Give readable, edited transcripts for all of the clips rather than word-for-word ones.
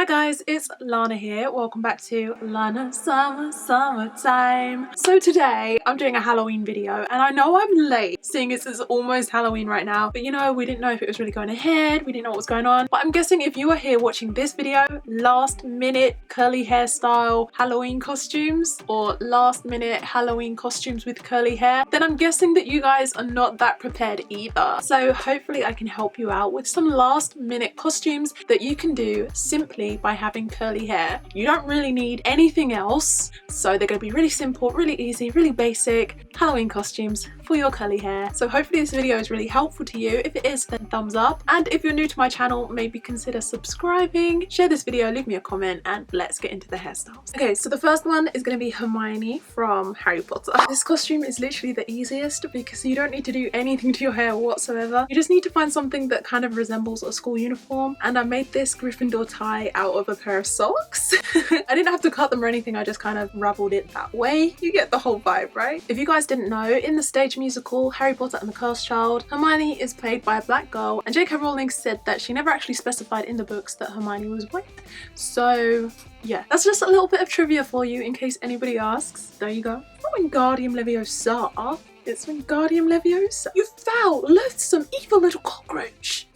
Hi guys, it's Lana here. Welcome back to Lana's Summertime. So today I'm doing a Halloween video and I know I'm late seeing as it's almost Halloween right now, but you know, we didn't know if it was really going ahead, we didn't know what was going on. But I'm guessing if you are here watching this video, last minute curly hairstyle Halloween costumes or last minute Halloween costumes with curly hair, then I'm guessing that you guys are not that prepared either. So hopefully I can help you out with some last minute costumes that you can do simply by having curly hair. You don't really need anything else, so they're going to be really simple, really easy, really basic Halloween costumes for your curly hair. So hopefully this video is really helpful to you. If it is, then thumbs up, and if you're new to my channel, maybe consider subscribing, share this video, leave me a comment, and let's get into the hairstyles. Okay, so the first one is going to be Hermione from Harry Potter. This costume is literally the easiest because you don't need to do anything to your hair whatsoever. You just need to find something that kind of resembles a school uniform, and I made this Gryffindor tie out of a pair of socks. I didn't have to cut them or anything, I just kind of raveled it that way. You get the whole vibe, right? If you guys didn't know, in the stage musical Harry Potter and the Cursed Child, Hermione is played by a black girl, and J.K. Rowling said that she never actually specified in the books that Hermione was white. So yeah, that's just a little bit of trivia for you in case anybody asks. There you go. It's not Wingardium Leviosa, it's Wingardium Leviosa. You foul, loathsome, evil little cockroach.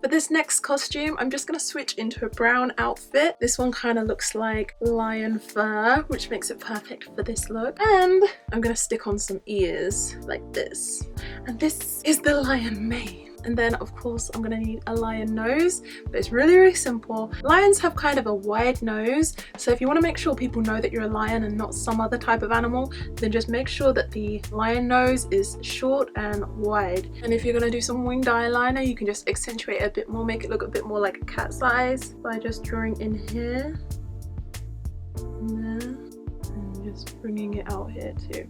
For this next costume, I'm just going to switch into a brown outfit. This one kind of looks like lion fur, which makes it perfect for this look. And I'm going to stick on some ears like this. And this is the lion mane. And then of course I'm gonna need a lion nose, but it's really, really simple. Lions have kind of a wide nose, so if you want to make sure people know that you're a lion and not some other type of animal, then just make sure that the lion nose is short and wide. And if you're gonna do some winged eyeliner, you can just accentuate it a bit more, make it look a bit more like a cat's eyes by just drawing in here and there, and just bringing it out here too.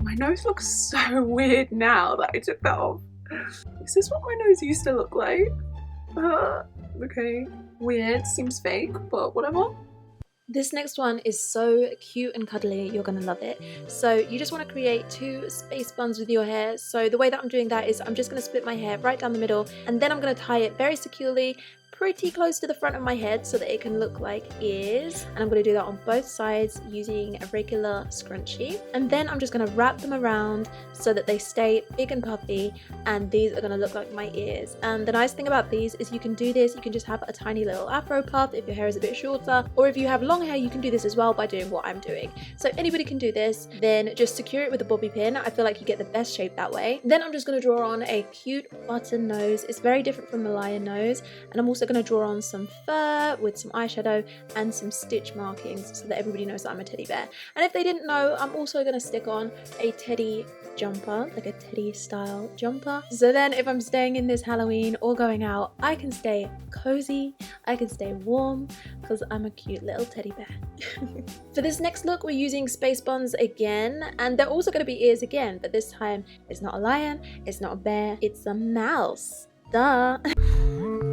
My nose looks so weird now that I took that off. Is this what my nose used to look like? Okay, weird, seems fake, but whatever. This next one is so cute and cuddly, you're gonna love it. So you just want to create 2 space buns with your hair. So the way that I'm doing that is I'm just going to split my hair right down the middle, and then I'm going to tie it very securely pretty close to the front of my head so that it can look like ears, and I'm going to do that on both sides using a regular scrunchie, and then I'm just going to wrap them around so that they stay big and puffy, and these are going to look like my ears. And the nice thing about these is you can do this, you can just have a tiny little afro puff if your hair is a bit shorter, or if you have long hair you can do this as well by doing what I'm doing. So anybody can do this. Then just secure it with a bobby pin. I feel like you get the best shape that way. Then I'm just going to draw on a cute button nose. It's very different from the lion nose, and I'm also going to draw on some fur with some eyeshadow and some stitch markings so that everybody knows that I'm a teddy bear. And if they didn't know, I'm also going to stick on a teddy jumper, like a teddy style jumper, so then if I'm staying in this Halloween or going out, I can stay cozy, I can stay warm, because I'm a cute little teddy bear. For this next look, we're using space buns again, and they're also going to be ears again, but this time it's not a lion, it's not a bear, it's a mouse. Duh.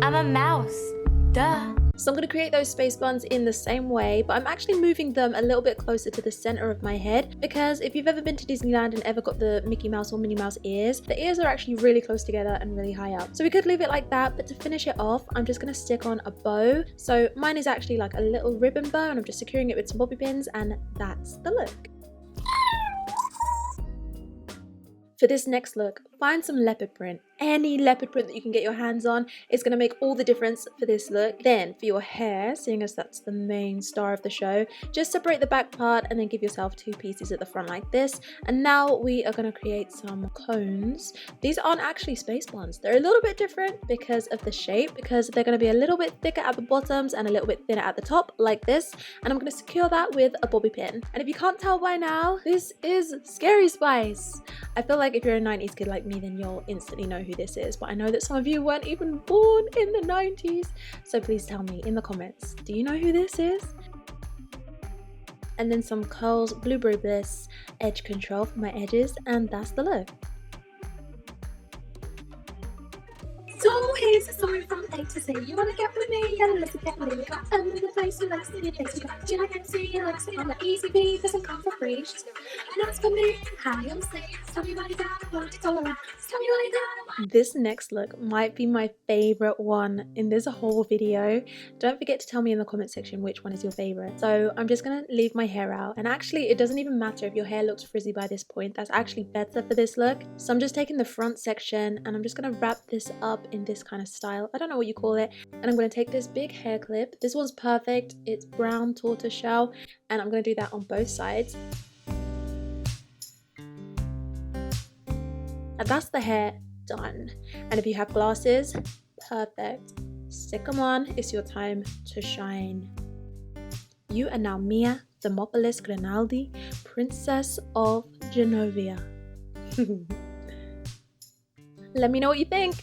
I'm a mouse. Duh. So I'm going to create those space buns in the same way, but I'm actually moving them a little bit closer to the center of my head, because if you've ever been to Disneyland and ever got the Mickey Mouse or Minnie Mouse ears, the ears are actually really close together and really high up. So we could leave it like that, but to finish it off, I'm just going to stick on a bow. So mine is actually like a little ribbon bow, and I'm just securing it with some bobby pins, and that's the look. For this next look, find some leopard print. Any leopard print that you can get your hands on is going to make all the difference for this look. Then for your hair, seeing as that's the main star of the show, just separate the back part and then give yourself 2 pieces at the front like this. And now we are going to create some cones. These aren't actually space buns. They're a little bit different because of the shape, because they're going to be a little bit thicker at the bottoms and a little bit thinner at the top like this. And I'm going to secure that with a bobby pin. And if you can't tell by now, this is Scary Spice. I feel like if you're a 90s kid like me, then you'll instantly know who this is, but I know that some of you weren't even born in the 90s, so please tell me in the comments, do you know who this is? And then some curls, Blueberry Bliss edge control for my edges, and that's the look. So it's This is story from A to Z. You wanna get with me? Yeah, let's get with it. Got in the place who likes to be lazy. Got you like MC, you like me on the easy beat. Doesn't come for free. She's new. And that's for me. Hi, I'm safe. Tell me what you got. I want it all around. Tell me what you got. This next look might be my favorite one in this whole video. Don't forget to tell me in the comment section which one is your favorite. So I'm just gonna leave my hair out, and actually it doesn't even matter if your hair looks frizzy by this point. That's actually better for this look. So I'm just taking the front section and I'm just gonna wrap this up in this kind of style. I don't know what you call it. And I'm gonna take this big hair clip. This one's perfect. It's brown tortoiseshell, and I'm gonna do that on both sides. And that's the hair done. And if you have glasses, perfect. Stick them on. It's your time to shine. You are now Mia Thermopolis Grinaldi, Princess of Genovia. Let me know what you think.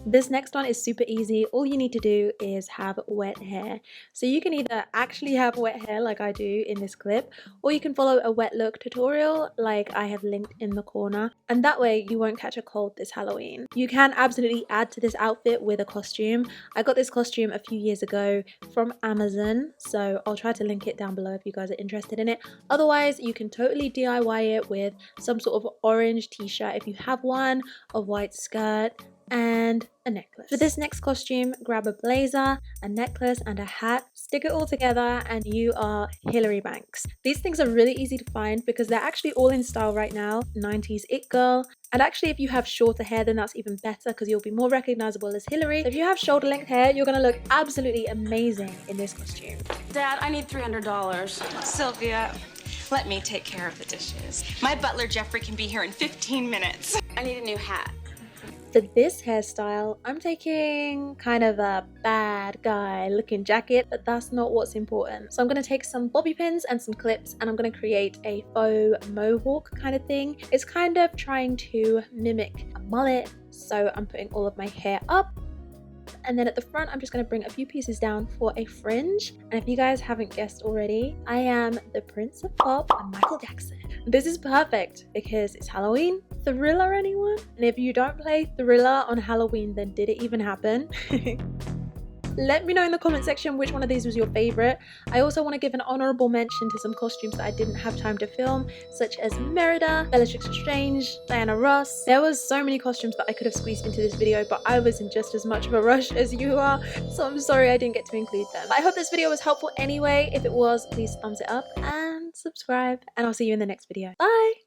This next one is super easy. All you need to do is have wet hair. So you can either actually have wet hair like I do in this clip, or you can follow a wet look tutorial like I have linked in the corner, and that way you won't catch a cold this Halloween. You can absolutely add to this outfit with a costume. I got this costume a few years ago from Amazon, so I'll try to link it down below if you guys are interested in it. Otherwise, you can totally DIY it with some sort of orange t-shirt if you have one, a white skirt, and a necklace. For this next costume, grab a blazer, a necklace, and a hat. Stick it all together and you are Hilary Banks. These things are really easy to find because they're actually all in style right now. 90s it girl. And actually, if you have shorter hair, then that's even better because you'll be more recognizable as Hilary. So if you have shoulder length hair, you're gonna look absolutely amazing in this costume. Dad, I need $300. Sylvia, let me take care of the dishes. My butler Jeffrey can be here in 15 minutes. I need a new hat. For this hairstyle, I'm taking kind of a bad guy looking jacket, but that's not what's important. So I'm going to take some bobby pins and some clips, and I'm going to create a faux mohawk kind of thing. It's kind of trying to mimic a mullet, so I'm putting all of my hair up. And then at the front, I'm just going to bring a few pieces down for a fringe. And if you guys haven't guessed already, I am the Prince of Pop and Michael Jackson. This is perfect because it's Halloween. Thriller, anyone? And if you don't play Thriller on Halloween, then did it even happen? Let me know in the comment section which one of these was your favorite. I also want to give an honorable mention to some costumes that I didn't have time to film, such as Merida, Bellatrix Lestrange, Diana Ross. There was so many costumes that I could have squeezed into this video, but I was in just as much of a rush as you are, so I'm sorry I didn't get to include them. But I hope this video was helpful anyway. If it was, please thumbs it up and subscribe, and I'll see you in the next video. Bye!